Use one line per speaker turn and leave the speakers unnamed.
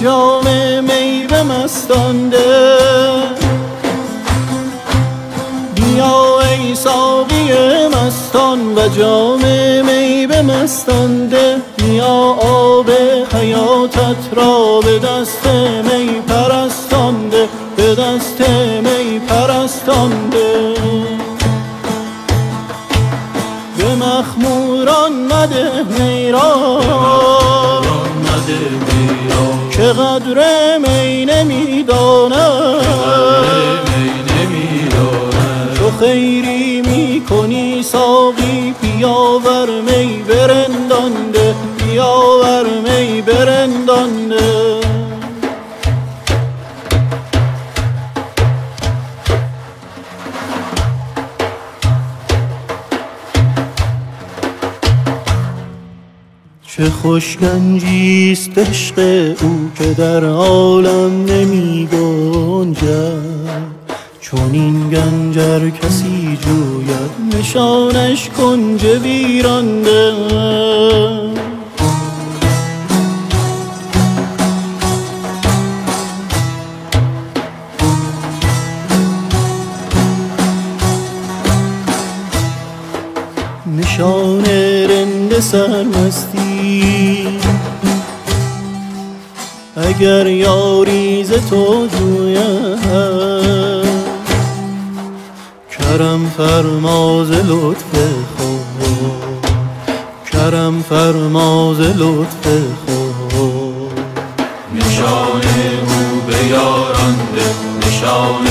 جام می به مستانده. بیا ای ساقی مستان و جام می به مستانده. بیا آب حیاتت را به دست می پرستانده، به دست می پرستانده. به مخموران مده می را که قدر می نمی داند. تو خیری می کنی ساقی بیاور می برندانده، بیاور می برندانده. چه خوش گنجیست عشق او که در عالم نمی گنجد. چون این گنجر کسی جوید نشانش کنج ویرانده. نشان رند سرمستی اگر یاری ز تو جوید. کرم فرما ز لطف خود، کرم فرما ز لطف خود.
نشان او به یاران ده، نشان